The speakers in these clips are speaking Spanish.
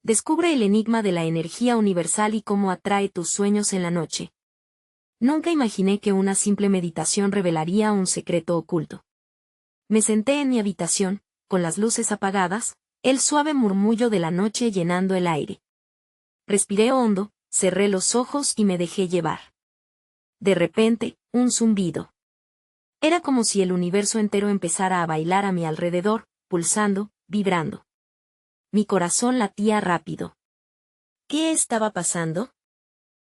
Descubre el enigma de la energía universal y cómo atrae tus sueños en la noche. Nunca imaginé que una simple meditación revelaría un secreto oculto. Me senté en mi habitación, con las luces apagadas, el suave murmullo de la noche llenando el aire. Respiré hondo, cerré los ojos y me dejé llevar. De repente, un zumbido. Era como si el universo entero empezara a bailar a mi alrededor, pulsando, vibrando. Mi corazón latía rápido. ¿Qué estaba pasando?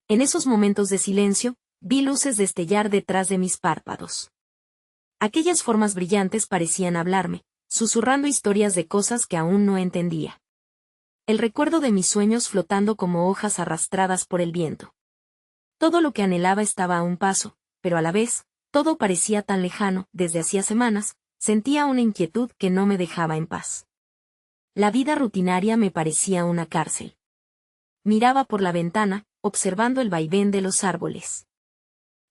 En esos momentos de silencio, vi luces destellar detrás de mis párpados. Aquellas formas brillantes parecían hablarme, susurrando historias de cosas que aún no entendía. El recuerdo de mis sueños flotando como hojas arrastradas por el viento. Todo lo que anhelaba estaba a un paso, pero a la vez, todo parecía tan lejano. Desde hacía semanas, sentía una inquietud que no me dejaba en paz. La vida rutinaria me parecía una cárcel. Miraba por la ventana, observando el vaivén de los árboles.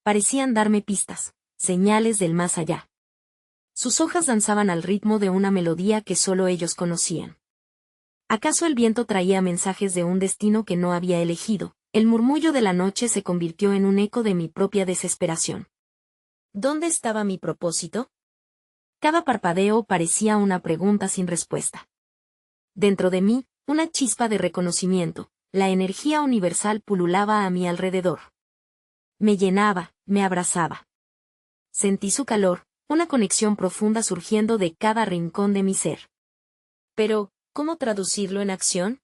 Parecían darme pistas, señales del más allá. Sus hojas danzaban al ritmo de una melodía que solo ellos conocían. ¿Acaso el viento traía mensajes de un destino que no había elegido? El murmullo de la noche se convirtió en un eco de mi propia desesperación. ¿Dónde estaba mi propósito? Cada parpadeo parecía una pregunta sin respuesta. Dentro de mí, una chispa de reconocimiento, la energía universal pululaba a mi alrededor. Me llenaba, me abrazaba. Sentí su calor, una conexión profunda surgiendo de cada rincón de mi ser. Pero, ¿cómo traducirlo en acción?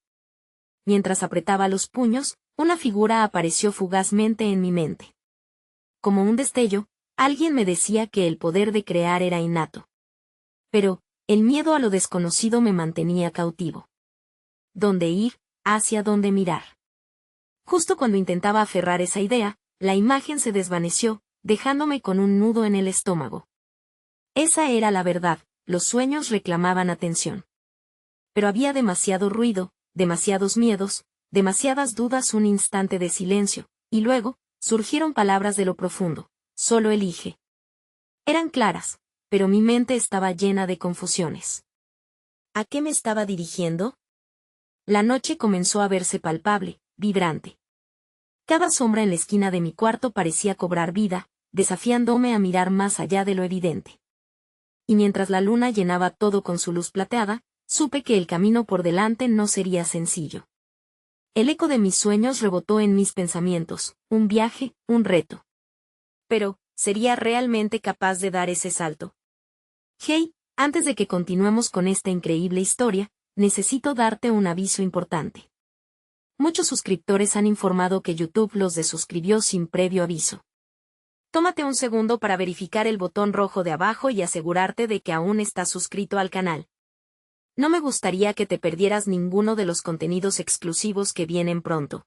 Mientras apretaba los puños, una figura apareció fugazmente en mi mente. Como un destello, alguien me decía que el poder de crear era innato. Pero, el miedo a lo desconocido me mantenía cautivo. ¿Dónde ir? ¿Hacia dónde mirar? Justo cuando intentaba aferrar esa idea, la imagen se desvaneció, dejándome con un nudo en el estómago. Esa era la verdad, los sueños reclamaban atención. Pero había demasiado ruido, demasiados miedos, demasiadas dudas, un instante de silencio, y luego, surgieron palabras de lo profundo, solo elige. Eran claras, pero mi mente estaba llena de confusiones. ¿A qué me estaba dirigiendo? La noche comenzó a verse palpable, vibrante. Cada sombra en la esquina de mi cuarto parecía cobrar vida, desafiándome a mirar más allá de lo evidente. Y mientras la luna llenaba todo con su luz plateada, supe que el camino por delante no sería sencillo. El eco de mis sueños rebotó en mis pensamientos, un viaje, un reto. Pero, ¿sería realmente capaz de dar ese salto? Hey, antes de que continuemos con esta increíble historia, necesito darte un aviso importante. Muchos suscriptores han informado que YouTube los desuscribió sin previo aviso. Tómate un segundo para verificar el botón rojo de abajo y asegurarte de que aún estás suscrito al canal. No me gustaría que te perdieras ninguno de los contenidos exclusivos que vienen pronto.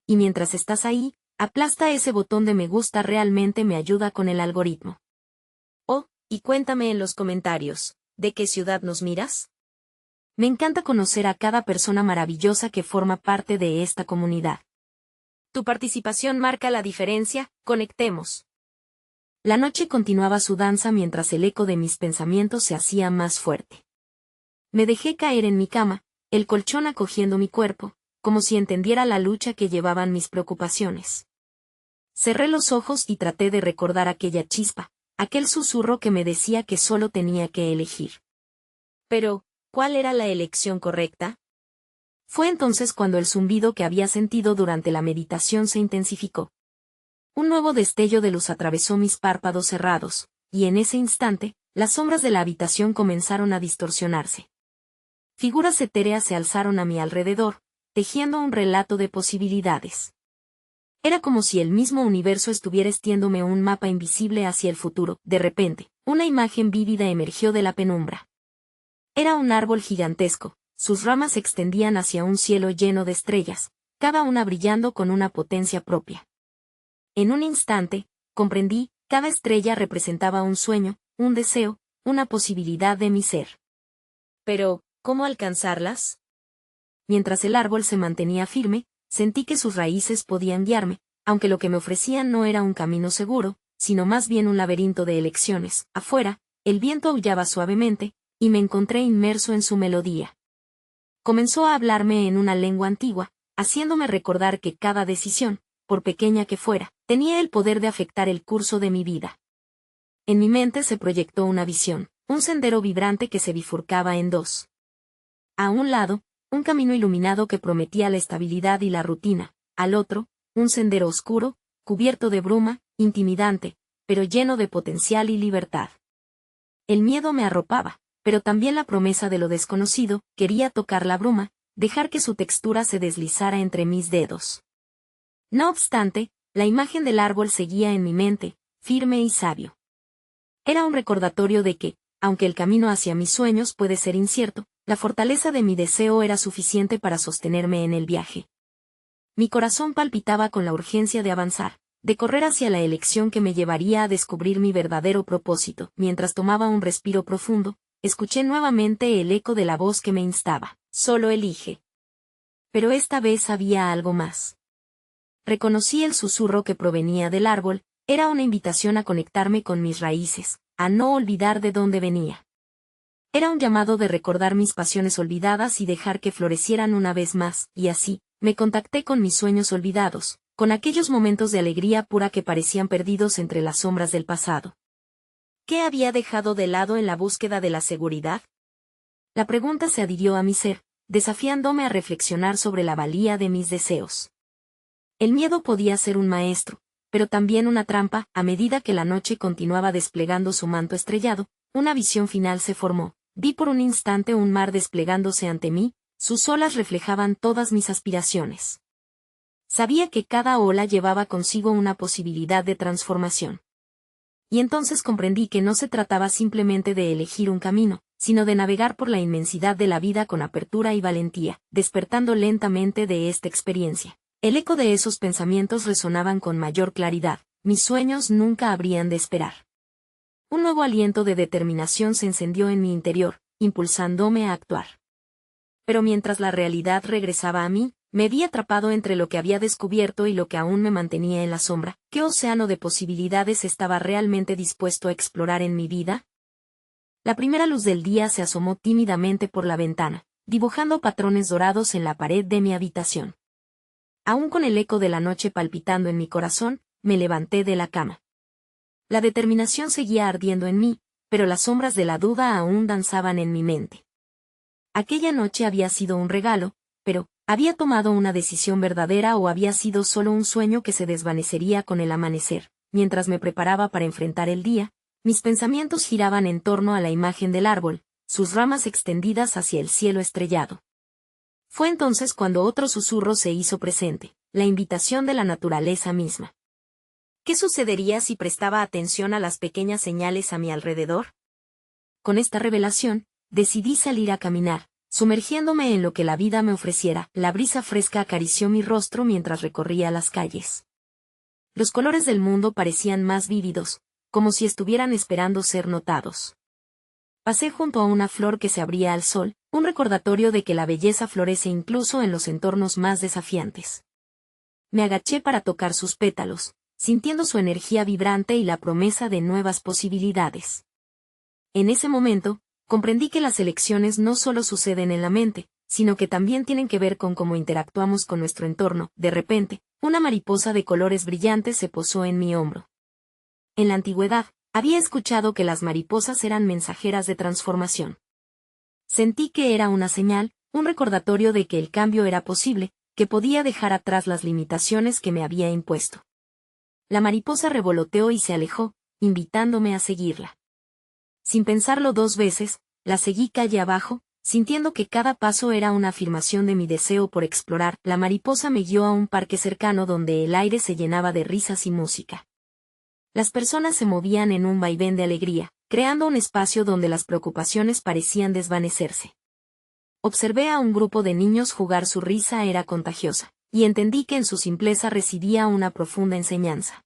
Y mientras estás ahí, aplasta ese botón de me gusta, realmente me ayuda con el algoritmo. Oh, y cuéntame en los comentarios, ¿de qué ciudad nos miras? Me encanta conocer a cada persona maravillosa que forma parte de esta comunidad. Tu participación marca la diferencia, conectemos. La noche continuaba su danza mientras el eco de mis pensamientos se hacía más fuerte. Me dejé caer en mi cama, el colchón acogiendo mi cuerpo, como si entendiera la lucha que llevaban mis preocupaciones. Cerré los ojos y traté de recordar aquella chispa, aquel susurro que me decía que solo tenía que elegir. Pero, ¿cuál era la elección correcta? Fue entonces cuando el zumbido que había sentido durante la meditación se intensificó. Un nuevo destello de luz atravesó mis párpados cerrados, y en ese instante, las sombras de la habitación comenzaron a distorsionarse. Figuras etéreas se alzaron a mi alrededor, tejiendo un relato de posibilidades. Era como si el mismo universo estuviera extiéndome un mapa invisible hacia el futuro. De repente, una imagen vívida emergió de la penumbra. Era un árbol gigantesco, sus ramas se extendían hacia un cielo lleno de estrellas, cada una brillando con una potencia propia. En un instante, comprendí, cada estrella representaba un sueño, un deseo, una posibilidad de mi ser. Pero, ¿cómo alcanzarlas? Mientras el árbol se mantenía firme, sentí que sus raíces podían guiarme, aunque lo que me ofrecían no era un camino seguro, sino más bien un laberinto de elecciones. Afuera, el viento aullaba suavemente, y me encontré inmerso en su melodía. Comenzó a hablarme en una lengua antigua, haciéndome recordar que cada decisión, por pequeña que fuera, tenía el poder de afectar el curso de mi vida. En mi mente se proyectó una visión, un sendero vibrante que se bifurcaba en dos. A un lado, un camino iluminado que prometía la estabilidad y la rutina, al otro, un sendero oscuro, cubierto de bruma, intimidante, pero lleno de potencial y libertad. El miedo me arropaba, pero también la promesa de lo desconocido. Quería tocar la bruma, dejar que su textura se deslizara entre mis dedos. No obstante, la imagen del árbol seguía en mi mente, firme y sabio. Era un recordatorio de que, aunque el camino hacia mis sueños puede ser incierto, la fortaleza de mi deseo era suficiente para sostenerme en el viaje. Mi corazón palpitaba con la urgencia de avanzar, de correr hacia la elección que me llevaría a descubrir mi verdadero propósito. Mientras tomaba un respiro profundo, escuché nuevamente el eco de la voz que me instaba: solo elige. Pero esta vez había algo más. Reconocí el susurro que provenía del árbol. Era una invitación a conectarme con mis raíces, a no olvidar de dónde venía. Era un llamado de recordar mis pasiones olvidadas y dejar que florecieran una vez más, y así, me contacté con mis sueños olvidados, con aquellos momentos de alegría pura que parecían perdidos entre las sombras del pasado. ¿Qué había dejado de lado en la búsqueda de la seguridad? La pregunta se adhirió a mi ser, desafiándome a reflexionar sobre la valía de mis deseos. El miedo podía ser un maestro, pero también una trampa. A medida que la noche continuaba desplegando su manto estrellado, una visión final se formó. Vi por un instante un mar desplegándose ante mí, sus olas reflejaban todas mis aspiraciones. Sabía que cada ola llevaba consigo una posibilidad de transformación. Y entonces comprendí que no se trataba simplemente de elegir un camino, sino de navegar por la inmensidad de la vida con apertura y valentía. Despertando lentamente de esta experiencia, el eco de esos pensamientos resonaban con mayor claridad: mis sueños nunca habrían de esperar. Un nuevo aliento de determinación se encendió en mi interior, impulsándome a actuar. Pero mientras la realidad regresaba a mí, me vi atrapado entre lo que había descubierto y lo que aún me mantenía en la sombra. ¿Qué océano de posibilidades estaba realmente dispuesto a explorar en mi vida? La primera luz del día se asomó tímidamente por la ventana, dibujando patrones dorados en la pared de mi habitación. Aún con el eco de la noche palpitando en mi corazón, me levanté de la cama. La determinación seguía ardiendo en mí, pero las sombras de la duda aún danzaban en mi mente. Aquella noche había sido un regalo, pero ¿había tomado una decisión verdadera o había sido solo un sueño que se desvanecería con el amanecer? Mientras me preparaba para enfrentar el día, mis pensamientos giraban en torno a la imagen del árbol, sus ramas extendidas hacia el cielo estrellado. Fue entonces cuando otro susurro se hizo presente, la invitación de la naturaleza misma. ¿Qué sucedería si prestaba atención a las pequeñas señales a mi alrededor? Con esta revelación, decidí salir a caminar, sumergiéndome en lo que la vida me ofreciera. La brisa fresca acarició mi rostro mientras recorría las calles. Los colores del mundo parecían más vívidos, como si estuvieran esperando ser notados. Pasé junto a una flor que se abría al sol, un recordatorio de que la belleza florece incluso en los entornos más desafiantes. Me agaché para tocar sus pétalos, sintiendo su energía vibrante y la promesa de nuevas posibilidades. En ese momento, comprendí que las elecciones no solo suceden en la mente, sino que también tienen que ver con cómo interactuamos con nuestro entorno. De repente, una mariposa de colores brillantes se posó en mi hombro. En la antigüedad, había escuchado que las mariposas eran mensajeras de transformación. Sentí que era una señal, un recordatorio de que el cambio era posible, que podía dejar atrás las limitaciones que me había impuesto. La mariposa revoloteó y se alejó, invitándome a seguirla. Sin pensarlo dos veces, la seguí calle abajo, sintiendo que cada paso era una afirmación de mi deseo por explorar. La mariposa me guió a un parque cercano donde el aire se llenaba de risas y música. Las personas se movían en un vaivén de alegría, creando un espacio donde las preocupaciones parecían desvanecerse. Observé a un grupo de niños jugar. Su risa era contagiosa, y entendí que en su simpleza residía una profunda enseñanza.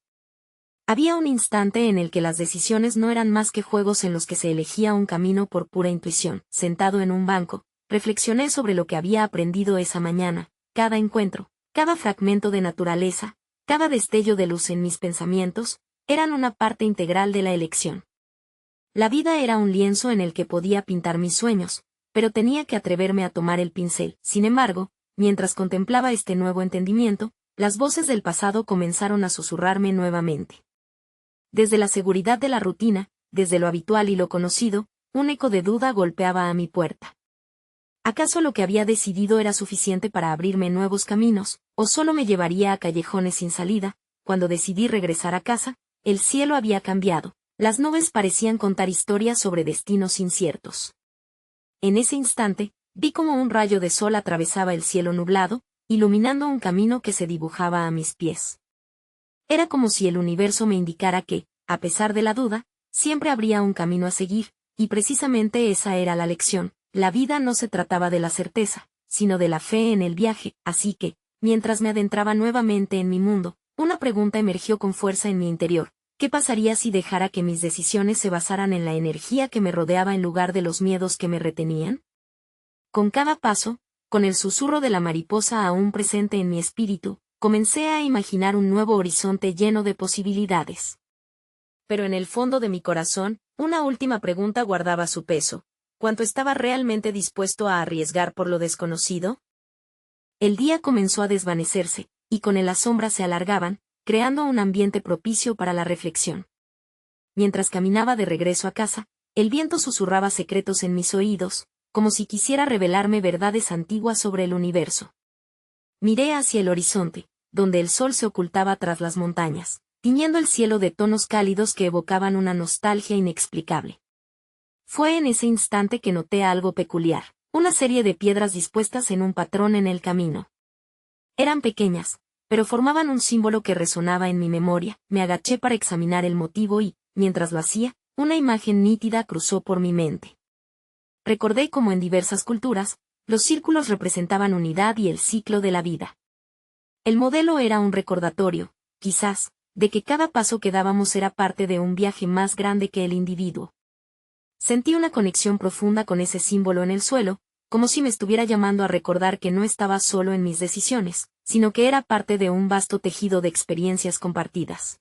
Había un instante en el que las decisiones no eran más que juegos en los que se elegía un camino por pura intuición. Sentado en un banco, reflexioné sobre lo que había aprendido esa mañana. Cada encuentro, cada fragmento de naturaleza, cada destello de luz en mis pensamientos, eran una parte integral de la elección. La vida era un lienzo en el que podía pintar mis sueños, pero tenía que atreverme a tomar el pincel. Sin embargo, mientras contemplaba este nuevo entendimiento, las voces del pasado comenzaron a susurrarme nuevamente. Desde la seguridad de la rutina, desde lo habitual y lo conocido, un eco de duda golpeaba a mi puerta. ¿Acaso lo que había decidido era suficiente para abrirme nuevos caminos, o solo me llevaría a callejones sin salida? Cuando decidí regresar a casa, el cielo había cambiado, las nubes parecían contar historias sobre destinos inciertos. En ese instante, vi como un rayo de sol atravesaba el cielo nublado, iluminando un camino que se dibujaba a mis pies. Era como si el universo me indicara que, a pesar de la duda, siempre habría un camino a seguir, y precisamente esa era la lección. La vida no se trataba de la certeza, sino de la fe en el viaje, así que, mientras me adentraba nuevamente en mi mundo, una pregunta emergió con fuerza en mi interior. ¿Qué pasaría si dejara que mis decisiones se basaran en la energía que me rodeaba en lugar de los miedos que me retenían? Con cada paso, con el susurro de la mariposa aún presente en mi espíritu, comencé a imaginar un nuevo horizonte lleno de posibilidades. Pero en el fondo de mi corazón, una última pregunta guardaba su peso. ¿Cuánto estaba realmente dispuesto a arriesgar por lo desconocido? El día comenzó a desvanecerse, y con él las sombras se alargaban, creando un ambiente propicio para la reflexión. Mientras caminaba de regreso a casa, el viento susurraba secretos en mis oídos, como si quisiera revelarme verdades antiguas sobre el universo. Miré hacia el horizonte, donde el sol se ocultaba tras las montañas, tiñendo el cielo de tonos cálidos que evocaban una nostalgia inexplicable. Fue en ese instante que noté algo peculiar, una serie de piedras dispuestas en un patrón en el camino. Eran pequeñas, pero formaban un símbolo que resonaba en mi memoria. Me agaché para examinar el motivo y, mientras lo hacía, una imagen nítida cruzó por mi mente. Recordé cómo en diversas culturas, los círculos representaban unidad y el ciclo de la vida. El modelo era un recordatorio, quizás, de que cada paso que dábamos era parte de un viaje más grande que el individuo. Sentí una conexión profunda con ese símbolo en el suelo, como si me estuviera llamando a recordar que no estaba solo en mis decisiones, sino que era parte de un vasto tejido de experiencias compartidas.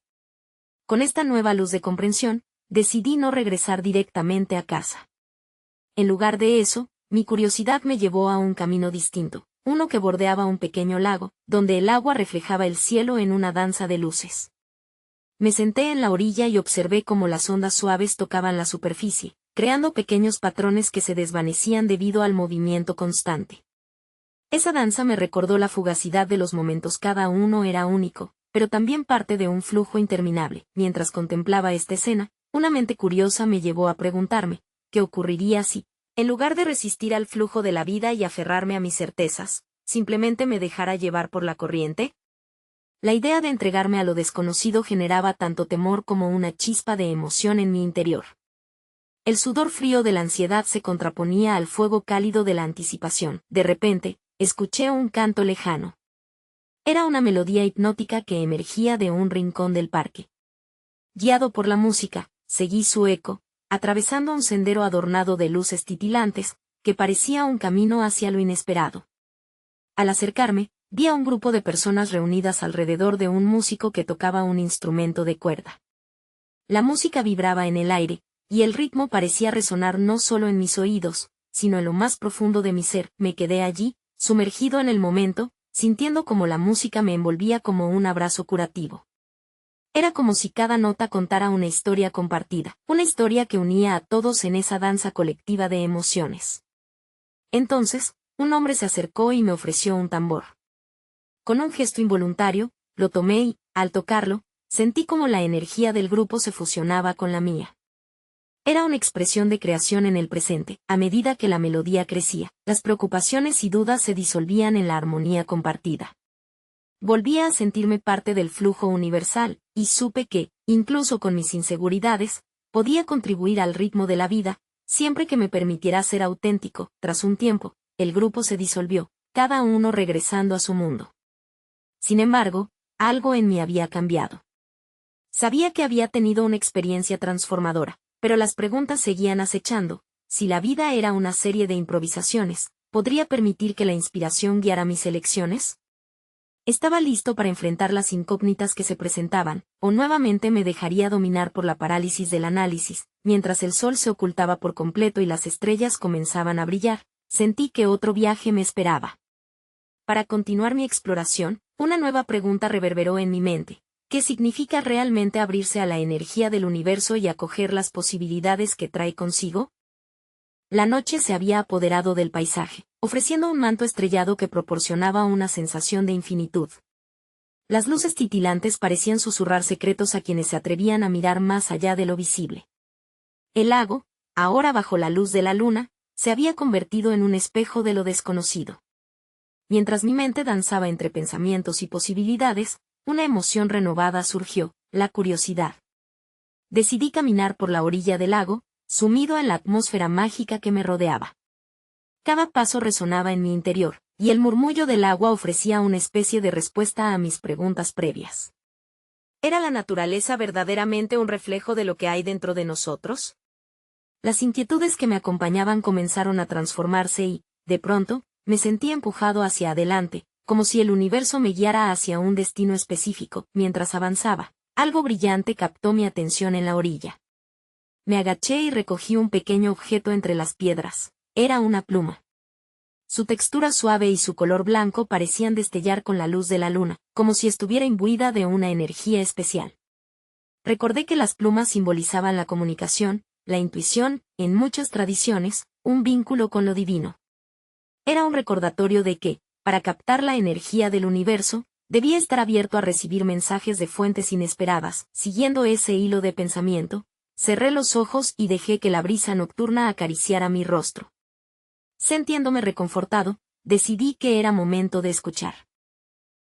Con esta nueva luz de comprensión, decidí no regresar directamente a casa. En lugar de eso, mi curiosidad me llevó a un camino distinto, uno que bordeaba un pequeño lago, donde el agua reflejaba el cielo en una danza de luces. Me senté en la orilla y observé cómo las ondas suaves tocaban la superficie, creando pequeños patrones que se desvanecían debido al movimiento constante. Esa danza me recordó la fugacidad de los momentos, cada uno era único, pero también parte de un flujo interminable. Mientras contemplaba esta escena, una mente curiosa me llevó a preguntarme, ¿qué ocurriría si, en lugar de resistir al flujo de la vida y aferrarme a mis certezas, simplemente me dejara llevar por la corriente? La idea de entregarme a lo desconocido generaba tanto temor como una chispa de emoción en mi interior. El sudor frío de la ansiedad se contraponía al fuego cálido de la anticipación. De repente, escuché un canto lejano. Era una melodía hipnótica que emergía de un rincón del parque. Guiado por la música, seguí su eco, atravesando un sendero adornado de luces titilantes, que parecía un camino hacia lo inesperado. Al acercarme, vi a un grupo de personas reunidas alrededor de un músico que tocaba un instrumento de cuerda. La música vibraba en el aire, y el ritmo parecía resonar no solo en mis oídos, sino en lo más profundo de mi ser. Me quedé allí, sumergido en el momento, sintiendo como la música me envolvía como un abrazo curativo. Era como si cada nota contara una historia compartida, una historia que unía a todos en esa danza colectiva de emociones. Entonces, un hombre se acercó y me ofreció un tambor. Con un gesto involuntario, lo tomé y, al tocarlo, sentí como la energía del grupo se fusionaba con la mía. Era una expresión de creación en el presente. A medida que la melodía crecía, las preocupaciones y dudas se disolvían en la armonía compartida. Volvía a sentirme parte del flujo universal, y supe que, incluso con mis inseguridades, podía contribuir al ritmo de la vida, siempre que me permitiera ser auténtico. Tras un tiempo, el grupo se disolvió, cada uno regresando a su mundo. Sin embargo, algo en mí había cambiado. Sabía que había tenido una experiencia transformadora, pero las preguntas seguían acechando. Si la vida era una serie de improvisaciones, ¿podría permitir que la inspiración guiara mis elecciones? Estaba listo para enfrentar las incógnitas que se presentaban, o nuevamente me dejaría dominar por la parálisis del análisis. mientras el sol se ocultaba por completo y las estrellas comenzaban a brillar, sentí que otro viaje me esperaba. Para continuar mi exploración, una nueva pregunta reverberó en mi mente. ¿Qué significa realmente abrirse a la energía del universo y acoger las posibilidades que trae consigo? La noche se había apoderado del paisaje, ofreciendo un manto estrellado que proporcionaba una sensación de infinitud. Las luces titilantes parecían susurrar secretos a quienes se atrevían a mirar más allá de lo visible. El lago, ahora bajo la luz de la luna, se había convertido en un espejo de lo desconocido. Mientras mi mente danzaba entre pensamientos y posibilidades, una emoción renovada surgió, la curiosidad. Decidí caminar por la orilla del lago, sumido en la atmósfera mágica que me rodeaba. Cada paso resonaba en mi interior, y el murmullo del agua ofrecía una especie de respuesta a mis preguntas previas. ¿Era la naturaleza verdaderamente un reflejo de lo que hay dentro de nosotros? Las inquietudes que me acompañaban comenzaron a transformarse y, de pronto, me sentí empujado hacia adelante, como si el universo me guiara hacia un destino específico. Mientras avanzaba, algo brillante captó mi atención en la orilla. Me agaché y recogí un pequeño objeto entre las piedras. Era una pluma. Su textura suave y su color blanco parecían destellar con la luz de la luna, como si estuviera imbuida de una energía especial. Recordé que las plumas simbolizaban la comunicación, la intuición, en muchas tradiciones, un vínculo con lo divino. Era un recordatorio de que, para captar la energía del universo, debía estar abierto a recibir mensajes de fuentes inesperadas. Siguiendo ese hilo de pensamiento, cerré los ojos y dejé que la brisa nocturna acariciara mi rostro. Sintiéndome reconfortado, decidí que era momento de escuchar.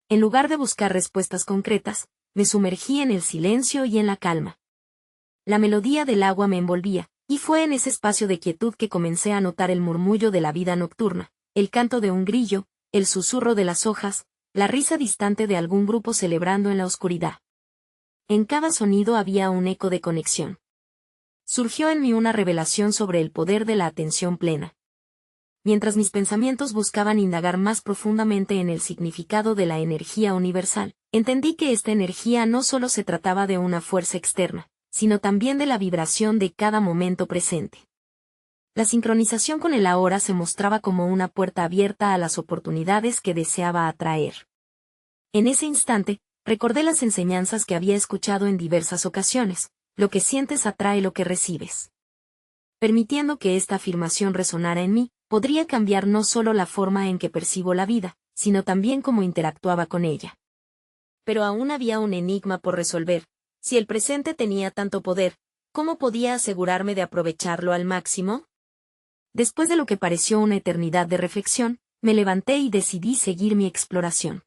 En lugar de buscar respuestas concretas, me sumergí en el silencio y en la calma. La melodía del agua me envolvía, y fue en ese espacio de quietud que comencé a notar el murmullo de la vida nocturna, el canto de un grillo, el susurro de las hojas, la risa distante de algún grupo celebrando en la oscuridad. En cada sonido había un eco de conexión. Surgió en mí una revelación sobre el poder de la atención plena. Mientras mis pensamientos buscaban indagar más profundamente en el significado de la energía universal, entendí que esta energía no solo se trataba de una fuerza externa, sino también de la vibración de cada momento presente. La sincronización con el ahora se mostraba como una puerta abierta a las oportunidades que deseaba atraer. En ese instante, recordé las enseñanzas que había escuchado en diversas ocasiones: lo que sientes atrae lo que recibes. Permitiendo que esta afirmación resonara en mí, podría cambiar no solo la forma en que percibo la vida, sino también cómo interactuaba con ella. Pero aún había un enigma por resolver. Si el presente tenía tanto poder, ¿cómo podía asegurarme de aprovecharlo al máximo? Después de lo que pareció una eternidad de reflexión, me levanté y decidí seguir mi exploración.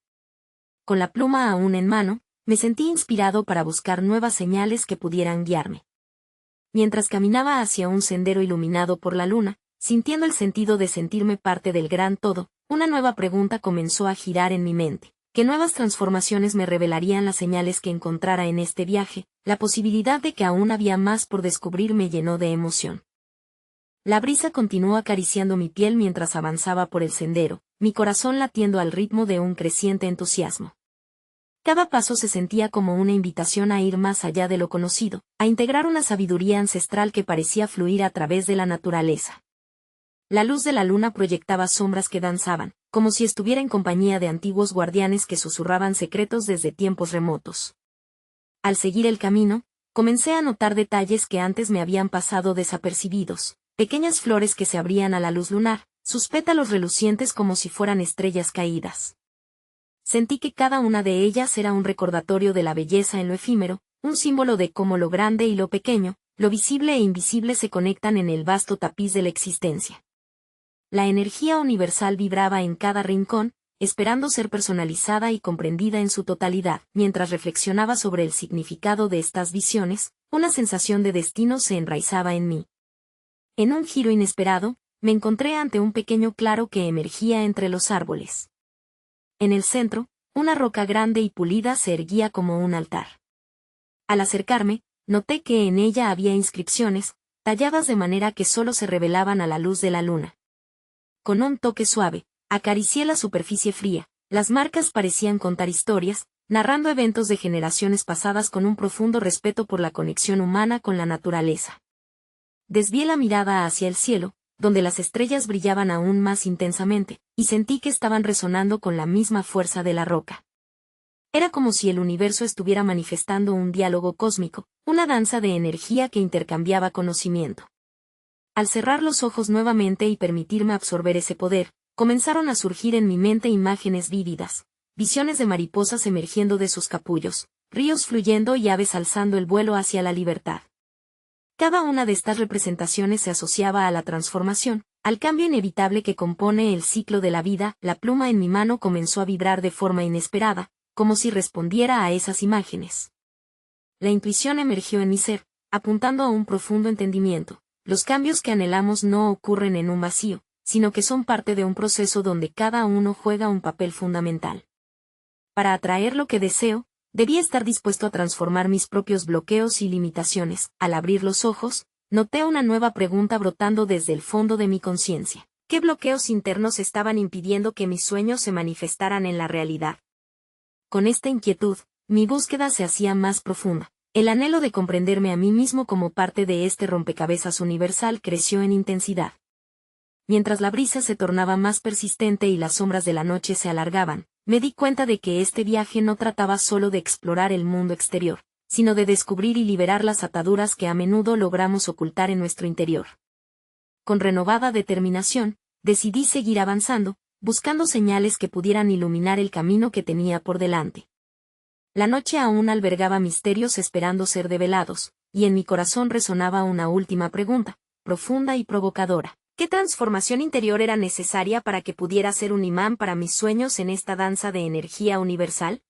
Con la pluma aún en mano, me sentí inspirado para buscar nuevas señales que pudieran guiarme. Mientras caminaba hacia un sendero iluminado por la luna, sintiendo el sentido de sentirme parte del gran todo, una nueva pregunta comenzó a girar en mi mente. ¿Qué nuevas transformaciones me revelarían las señales que encontrara en este viaje? La posibilidad de que aún había más por descubrir me llenó de emoción. La brisa continuó acariciando mi piel mientras avanzaba por el sendero, mi corazón latiendo al ritmo de un creciente entusiasmo. Cada paso se sentía como una invitación a ir más allá de lo conocido, a integrar una sabiduría ancestral que parecía fluir a través de la naturaleza. La luz de la luna proyectaba sombras que danzaban, como si estuviera en compañía de antiguos guardianes que susurraban secretos desde tiempos remotos. Al seguir el camino, comencé a notar detalles que antes me habían pasado desapercibidos: pequeñas flores que se abrían a la luz lunar, sus pétalos relucientes como si fueran estrellas caídas. Sentí que cada una de ellas era un recordatorio de la belleza en lo efímero, un símbolo de cómo lo grande y lo pequeño, lo visible e invisible se conectan en el vasto tapiz de la existencia. La energía universal vibraba en cada rincón, esperando ser personalizada y comprendida en su totalidad. Mientras reflexionaba sobre el significado de estas visiones, una sensación de destino se enraizaba en mí. En un giro inesperado, me encontré ante un pequeño claro que emergía entre los árboles. En el centro, una roca grande y pulida se erguía como un altar. Al acercarme, noté que en ella había inscripciones, talladas de manera que solo se revelaban a la luz de la luna. Con un toque suave, acaricié la superficie fría. Las marcas parecían contar historias, narrando eventos de generaciones pasadas con un profundo respeto por la conexión humana con la naturaleza. Desvié la mirada hacia el cielo, donde las estrellas brillaban aún más intensamente, y sentí que estaban resonando con la misma fuerza de la roca. Era como si el universo estuviera manifestando un diálogo cósmico, una danza de energía que intercambiaba conocimiento. Al cerrar los ojos nuevamente y permitirme absorber ese poder, comenzaron a surgir en mi mente imágenes vívidas, visiones de mariposas emergiendo de sus capullos, ríos fluyendo y aves alzando el vuelo hacia la libertad. Cada una de estas representaciones se asociaba a la transformación, al cambio inevitable que compone el ciclo de la vida. La pluma en mi mano comenzó a vibrar de forma inesperada, como si respondiera a esas imágenes. La intuición emergió en mi ser, apuntando a un profundo entendimiento. Los cambios que anhelamos no ocurren en un vacío, sino que son parte de un proceso donde cada uno juega un papel fundamental. Para atraer lo que deseo, debía estar dispuesto a transformar mis propios bloqueos y limitaciones. Al abrir los ojos, noté una nueva pregunta brotando desde el fondo de mi conciencia. ¿Qué bloqueos internos estaban impidiendo que mis sueños se manifestaran en la realidad? Con esta inquietud, mi búsqueda se hacía más profunda. El anhelo de comprenderme a mí mismo como parte de este rompecabezas universal creció en intensidad. Mientras la brisa se tornaba más persistente y las sombras de la noche se alargaban, me di cuenta de que este viaje no trataba solo de explorar el mundo exterior, sino de descubrir y liberar las ataduras que a menudo logramos ocultar en nuestro interior. Con renovada determinación, decidí seguir avanzando, buscando señales que pudieran iluminar el camino que tenía por delante. La noche aún albergaba misterios esperando ser develados, y en mi corazón resonaba una última pregunta, profunda y provocadora. ¿Qué transformación interior era necesaria para que pudiera ser un imán para mis sueños en esta danza de energía universal?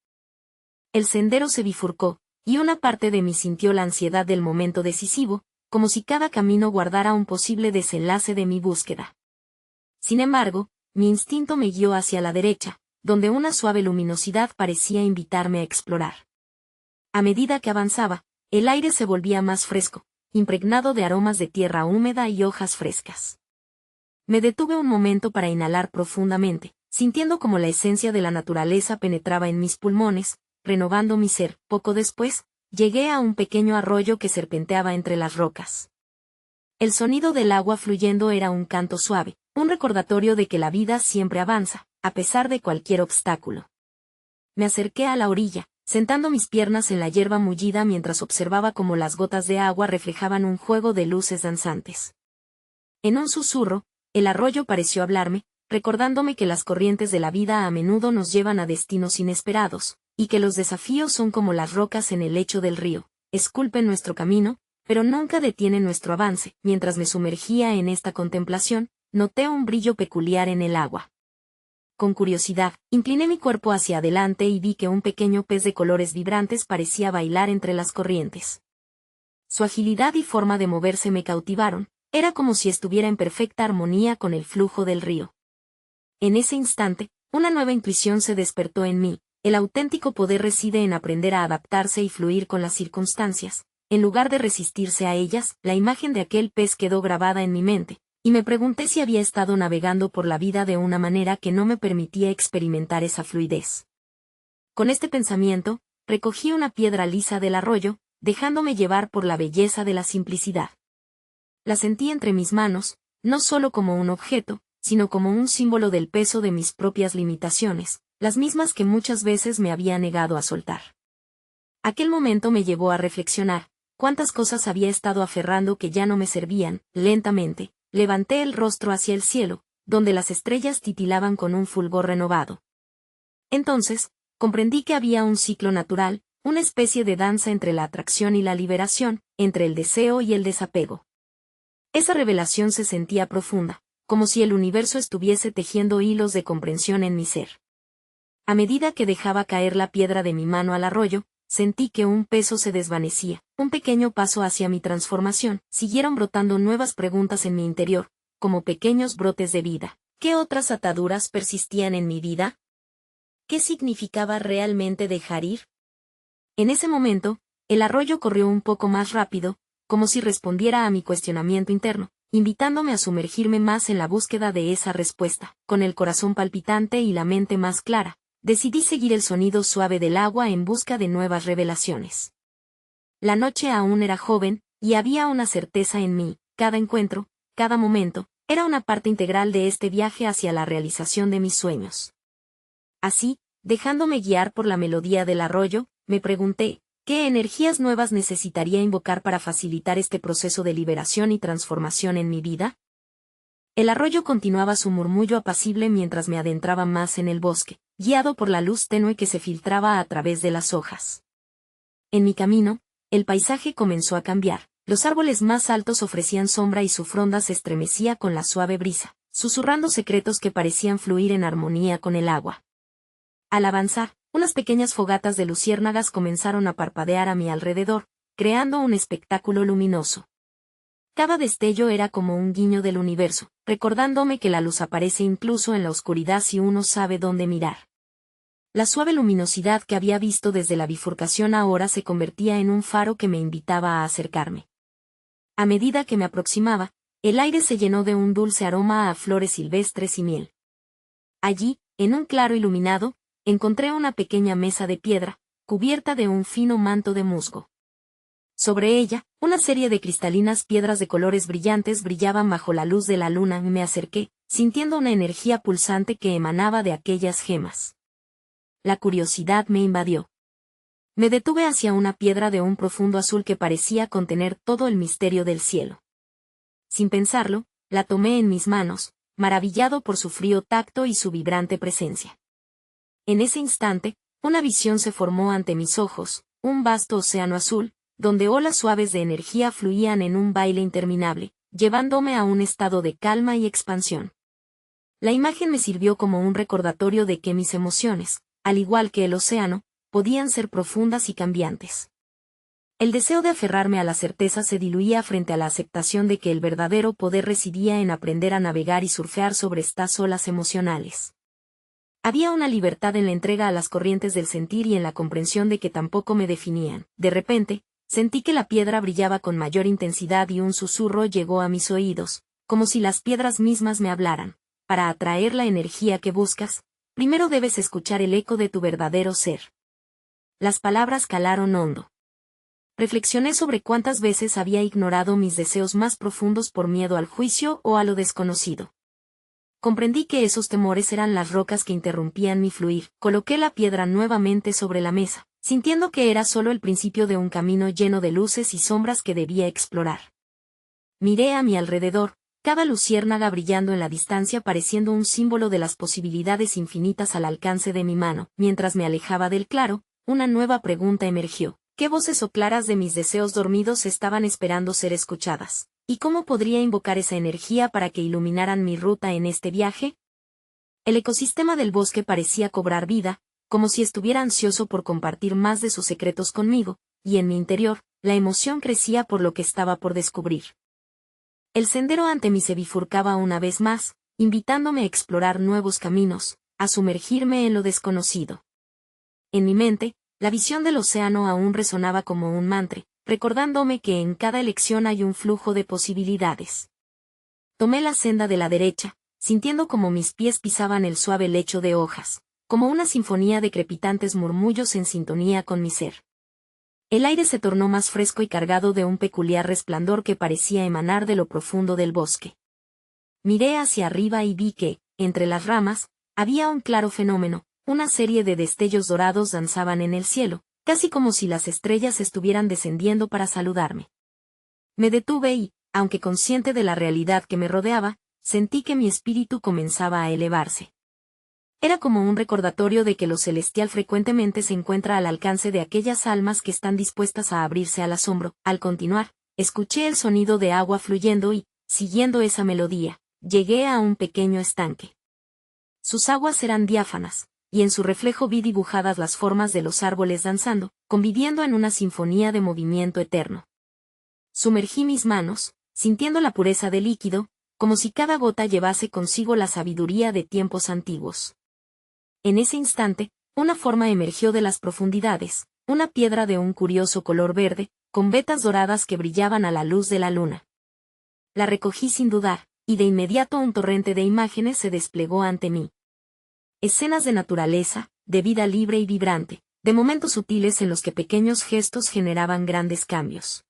El sendero se bifurcó, y una parte de mí sintió la ansiedad del momento decisivo, como si cada camino guardara un posible desenlace de mi búsqueda. Sin embargo, mi instinto me guió hacia la derecha, donde una suave luminosidad parecía invitarme a explorar. A medida que avanzaba, el aire se volvía más fresco, impregnado de aromas de tierra húmeda y hojas frescas. Me detuve un momento para inhalar profundamente, sintiendo como la esencia de la naturaleza penetraba en mis pulmones, renovando mi ser. Poco después, llegué a un pequeño arroyo que serpenteaba entre las rocas. El sonido del agua fluyendo era un canto suave, un recordatorio de que la vida siempre avanza, a pesar de cualquier obstáculo. Me acerqué a la orilla, sentando mis piernas en la hierba mullida mientras observaba cómo las gotas de agua reflejaban un juego de luces danzantes. En un susurro, el arroyo pareció hablarme, recordándome que las corrientes de la vida a menudo nos llevan a destinos inesperados, y que los desafíos son como las rocas en el lecho del río, esculpen nuestro camino, pero nunca detienen nuestro avance. Mientras me sumergía en esta contemplación, noté un brillo peculiar en el agua. Con curiosidad, incliné mi cuerpo hacia adelante y vi que un pequeño pez de colores vibrantes parecía bailar entre las corrientes. Su agilidad y forma de moverse me cautivaron, era como si estuviera en perfecta armonía con el flujo del río. En ese instante, una nueva intuición se despertó en mí. El auténtico poder reside en aprender a adaptarse y fluir con las circunstancias. En lugar de resistirse a ellas, la imagen de aquel pez quedó grabada en mi mente, y me pregunté si había estado navegando por la vida de una manera que no me permitía experimentar esa fluidez. Con este pensamiento, recogí una piedra lisa del arroyo, dejándome llevar por la belleza de la simplicidad. La sentí entre mis manos, no solo como un objeto, sino como un símbolo del peso de mis propias limitaciones, las mismas que muchas veces me había negado a soltar. Aquel momento me llevó a reflexionar, cuántas cosas había estado aferrando que ya no me servían. Lentamente, levanté el rostro hacia el cielo, donde las estrellas titilaban con un fulgor renovado. Entonces, comprendí que había un ciclo natural, una especie de danza entre la atracción y la liberación, entre el deseo y el desapego. Esa revelación se sentía profunda, como si el universo estuviese tejiendo hilos de comprensión en mi ser. A medida que dejaba caer la piedra de mi mano al arroyo, sentí que un peso se desvanecía, un pequeño paso hacia mi transformación. Siguieron brotando nuevas preguntas en mi interior, como pequeños brotes de vida. ¿Qué otras ataduras persistían en mi vida? ¿Qué significaba realmente dejar ir? En ese momento, el arroyo corrió un poco más rápido, como si respondiera a mi cuestionamiento interno, invitándome a sumergirme más en la búsqueda de esa respuesta. Con el corazón palpitante y la mente más clara, decidí seguir el sonido suave del agua en busca de nuevas revelaciones. La noche aún era joven, y había una certeza en mí: cada encuentro, cada momento, era una parte integral de este viaje hacia la realización de mis sueños. Así, dejándome guiar por la melodía del arroyo, me pregunté, ¿qué energías nuevas necesitaría invocar para facilitar este proceso de liberación y transformación en mi vida? El arroyo continuaba su murmullo apacible mientras me adentraba más en el bosque, guiado por la luz tenue que se filtraba a través de las hojas. En mi camino, el paisaje comenzó a cambiar. Los árboles más altos ofrecían sombra y su fronda se estremecía con la suave brisa, susurrando secretos que parecían fluir en armonía con el agua. Al avanzar, unas pequeñas fogatas de luciérnagas comenzaron a parpadear a mi alrededor, creando un espectáculo luminoso. Cada destello era como un guiño del universo, recordándome que la luz aparece incluso en la oscuridad si uno sabe dónde mirar. La suave luminosidad que había visto desde la bifurcación ahora se convertía en un faro que me invitaba a acercarme. A medida que me aproximaba, el aire se llenó de un dulce aroma a flores silvestres y miel. Allí, en un claro iluminado, encontré una pequeña mesa de piedra, cubierta de un fino manto de musgo. Sobre ella, una serie de cristalinas piedras de colores brillantes brillaban bajo la luz de la luna y me acerqué, sintiendo una energía pulsante que emanaba de aquellas gemas. La curiosidad me invadió. Me detuve hacia una piedra de un profundo azul que parecía contener todo el misterio del cielo. Sin pensarlo, la tomé en mis manos, maravillado por su frío tacto y su vibrante presencia. En ese instante, una visión se formó ante mis ojos, un vasto océano azul, donde olas suaves de energía fluían en un baile interminable, llevándome a un estado de calma y expansión. La imagen me sirvió como un recordatorio de que mis emociones, al igual que el océano, podían ser profundas y cambiantes. El deseo de aferrarme a la certeza se diluía frente a la aceptación de que el verdadero poder residía en aprender a navegar y surfear sobre estas olas emocionales. Había una libertad en la entrega a las corrientes del sentir y en la comprensión de que tampoco me definían. De repente, sentí que la piedra brillaba con mayor intensidad y un susurro llegó a mis oídos, como si las piedras mismas me hablaran. Para atraer la energía que buscas, primero debes escuchar el eco de tu verdadero ser. Las palabras calaron hondo. Reflexioné sobre cuántas veces había ignorado mis deseos más profundos por miedo al juicio o a lo desconocido. Comprendí que esos temores eran las rocas que interrumpían mi fluir. Coloqué la piedra nuevamente sobre la mesa, sintiendo que era solo el principio de un camino lleno de luces y sombras que debía explorar. Miré a mi alrededor, cada luciérnaga brillando en la distancia pareciendo un símbolo de las posibilidades infinitas al alcance de mi mano. Mientras me alejaba del claro, una nueva pregunta emergió. ¿Qué voces o claras de mis deseos dormidos estaban esperando ser escuchadas? ¿Y cómo podría invocar esa energía para que iluminaran mi ruta en este viaje? El ecosistema del bosque parecía cobrar vida, como si estuviera ansioso por compartir más de sus secretos conmigo, y en mi interior, la emoción crecía por lo que estaba por descubrir. El sendero ante mí se bifurcaba una vez más, invitándome a explorar nuevos caminos, a sumergirme en lo desconocido. En mi mente, la visión del océano aún resonaba como un mantra, recordándome que en cada elección hay un flujo de posibilidades. Tomé la senda de la derecha, sintiendo como mis pies pisaban el suave lecho de hojas, como una sinfonía de crepitantes murmullos en sintonía con mi ser. El aire se tornó más fresco y cargado de un peculiar resplandor que parecía emanar de lo profundo del bosque. Miré hacia arriba y vi que, entre las ramas, había un claro fenómeno. Una serie de destellos dorados danzaban en el cielo, casi como si las estrellas estuvieran descendiendo para saludarme. Me detuve y, aunque consciente de la realidad que me rodeaba, sentí que mi espíritu comenzaba a elevarse. Era como un recordatorio de que lo celestial frecuentemente se encuentra al alcance de aquellas almas que están dispuestas a abrirse al asombro. Al continuar, escuché el sonido de agua fluyendo y, siguiendo esa melodía, llegué a un pequeño estanque. Sus aguas eran diáfanas, y en su reflejo vi dibujadas las formas de los árboles danzando, conviviendo en una sinfonía de movimiento eterno. Sumergí mis manos, sintiendo la pureza del líquido, como si cada gota llevase consigo la sabiduría de tiempos antiguos. En ese instante, una forma emergió de las profundidades, una piedra de un curioso color verde, con vetas doradas que brillaban a la luz de la luna. La recogí sin dudar, y de inmediato un torrente de imágenes se desplegó ante mí. Escenas de naturaleza, de vida libre y vibrante, de momentos sutiles en los que pequeños gestos generaban grandes cambios.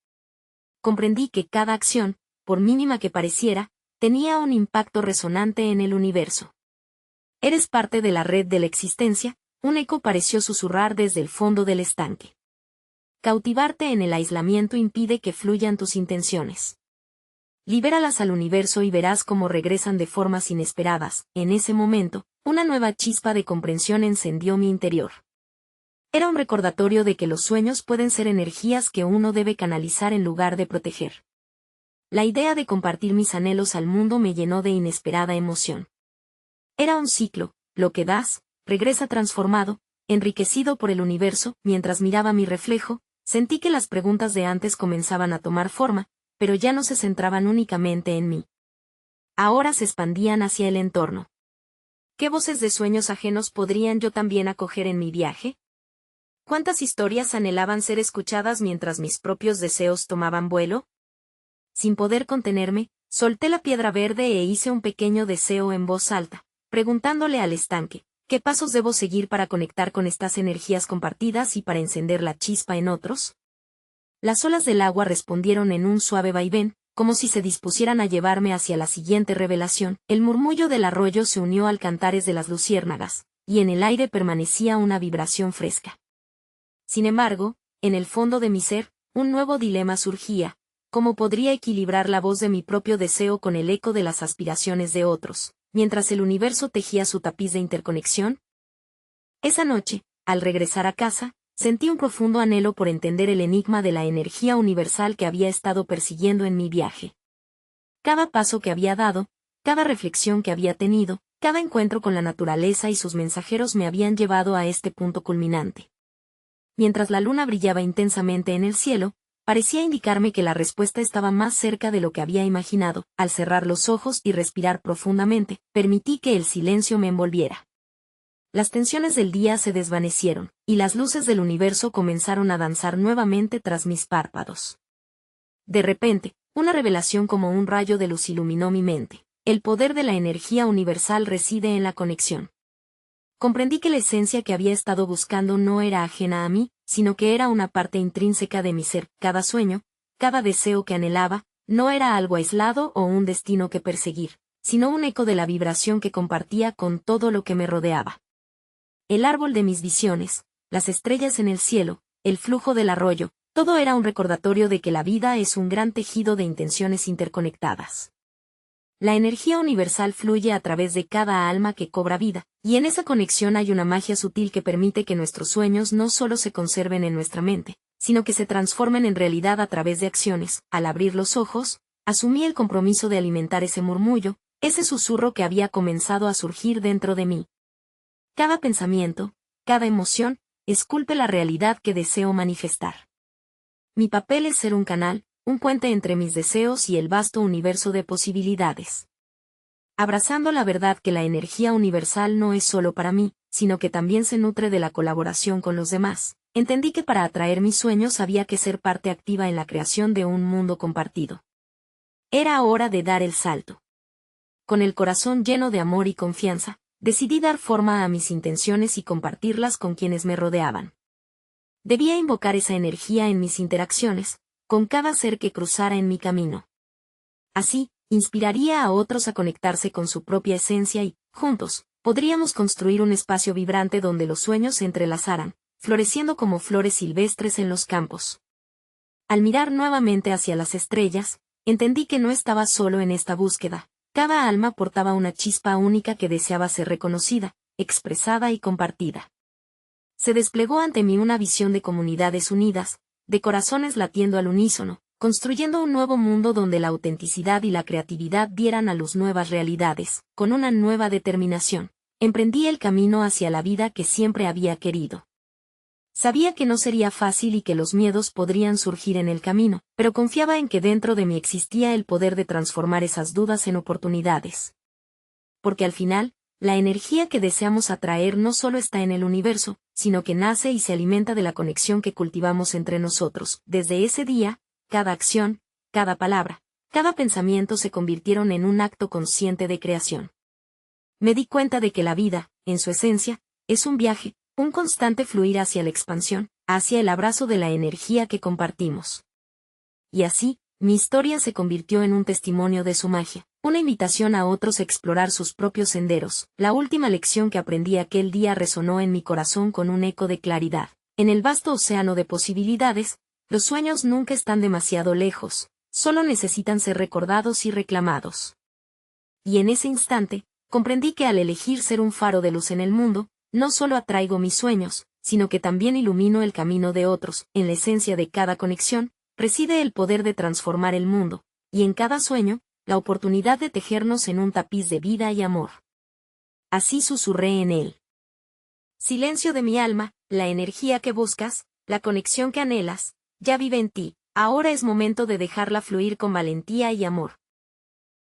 Comprendí que cada acción, por mínima que pareciera, tenía un impacto resonante en el universo. Eres parte de la red de la existencia, un eco pareció susurrar desde el fondo del estanque. Cautivarte en el aislamiento impide que fluyan tus intenciones. Libéralas al universo y verás cómo regresan de formas inesperadas. En ese momento, una nueva chispa de comprensión encendió mi interior. Era un recordatorio de que los sueños pueden ser energías que uno debe canalizar en lugar de proteger. La idea de compartir mis anhelos al mundo me llenó de inesperada emoción. Era un ciclo, lo que das, regresa transformado, enriquecido por el universo. Mientras miraba mi reflejo, sentí que las preguntas de antes comenzaban a tomar forma, pero ya no se centraban únicamente en mí. Ahora se expandían hacia el entorno. ¿Qué voces de sueños ajenos podrían yo también acoger en mi viaje? ¿Cuántas historias anhelaban ser escuchadas mientras mis propios deseos tomaban vuelo? Sin poder contenerme, solté la piedra verde e hice un pequeño deseo en voz alta, preguntándole al estanque, ¿qué pasos debo seguir para conectar con estas energías compartidas y para encender la chispa en otros? Las olas del agua respondieron en un suave vaivén, como si se dispusieran a llevarme hacia la siguiente revelación. El murmullo del arroyo se unió al cantares de las luciérnagas, y en el aire permanecía una vibración fresca. Sin embargo, en el fondo de mi ser, un nuevo dilema surgía: ¿cómo podría equilibrar la voz de mi propio deseo con el eco de las aspiraciones de otros, mientras el universo tejía su tapiz de interconexión? Esa noche, al regresar a casa, sentí un profundo anhelo por entender el enigma de la energía universal que había estado persiguiendo en mi viaje. Cada paso que había dado, cada reflexión que había tenido, cada encuentro con la naturaleza y sus mensajeros me habían llevado a este punto culminante. Mientras la luna brillaba intensamente en el cielo, parecía indicarme que la respuesta estaba más cerca de lo que había imaginado. Al cerrar los ojos y respirar profundamente, permití que el silencio me envolviera. Las tensiones del día se desvanecieron, y las luces del universo comenzaron a danzar nuevamente tras mis párpados. De repente, una revelación como un rayo de luz iluminó mi mente. El poder de la energía universal reside en la conexión. Comprendí que la esencia que había estado buscando no era ajena a mí, sino que era una parte intrínseca de mi ser. Cada sueño, cada deseo que anhelaba, no era algo aislado o un destino que perseguir, sino un eco de la vibración que compartía con todo lo que me rodeaba. El árbol de mis visiones, las estrellas en el cielo, el flujo del arroyo, todo era un recordatorio de que la vida es un gran tejido de intenciones interconectadas. La energía universal fluye a través de cada alma que cobra vida, y en esa conexión hay una magia sutil que permite que nuestros sueños no solo se conserven en nuestra mente, sino que se transformen en realidad a través de acciones. Al abrir los ojos, asumí el compromiso de alimentar ese murmullo, ese susurro que había comenzado a surgir dentro de mí. Cada pensamiento, cada emoción, esculpe la realidad que deseo manifestar. Mi papel es ser un canal, un puente entre mis deseos y el vasto universo de posibilidades. Abrazando la verdad que la energía universal no es solo para mí, sino que también se nutre de la colaboración con los demás, entendí que para atraer mis sueños había que ser parte activa en la creación de un mundo compartido. Era hora de dar el salto. Con el corazón lleno de amor y confianza, decidí dar forma a mis intenciones y compartirlas con quienes me rodeaban. Debía invocar esa energía en mis interacciones, con cada ser que cruzara en mi camino. Así, inspiraría a otros a conectarse con su propia esencia y, juntos, podríamos construir un espacio vibrante donde los sueños se entrelazaran, floreciendo como flores silvestres en los campos. Al mirar nuevamente hacia las estrellas, entendí que no estaba solo en esta búsqueda. Cada alma portaba una chispa única que deseaba ser reconocida, expresada y compartida. Se desplegó ante mí una visión de comunidades unidas, de corazones latiendo al unísono, construyendo un nuevo mundo donde la autenticidad y la creatividad dieran a luz nuevas realidades. Con una nueva determinación, emprendí el camino hacia la vida que siempre había querido. Sabía que no sería fácil y que los miedos podrían surgir en el camino, pero confiaba en que dentro de mí existía el poder de transformar esas dudas en oportunidades. Porque al final, la energía que deseamos atraer no solo está en el universo, sino que nace y se alimenta de la conexión que cultivamos entre nosotros. Desde ese día, cada acción, cada palabra, cada pensamiento se convirtieron en un acto consciente de creación. Me di cuenta de que la vida, en su esencia, es un viaje, un constante fluir hacia la expansión, hacia el abrazo de la energía que compartimos. Y así, Mi historia se convirtió en un testimonio de su magia, una invitación a otros a explorar sus propios senderos. La última lección que aprendí aquel día resonó en mi corazón con un eco de claridad. En el vasto océano de posibilidades, los sueños nunca están demasiado lejos, solo necesitan ser recordados y reclamados. Y en ese instante, comprendí que al elegir ser un faro de luz en el mundo, no solo atraigo mis sueños, sino que también ilumino el camino de otros. En la esencia de cada conexión, reside el poder de transformar el mundo, y en cada sueño, la oportunidad de tejernos en un tapiz de vida y amor. Así susurré en él. Silencio de mi alma, la energía que buscas, la conexión que anhelas, ya vive en ti, ahora es momento de dejarla fluir con valentía y amor.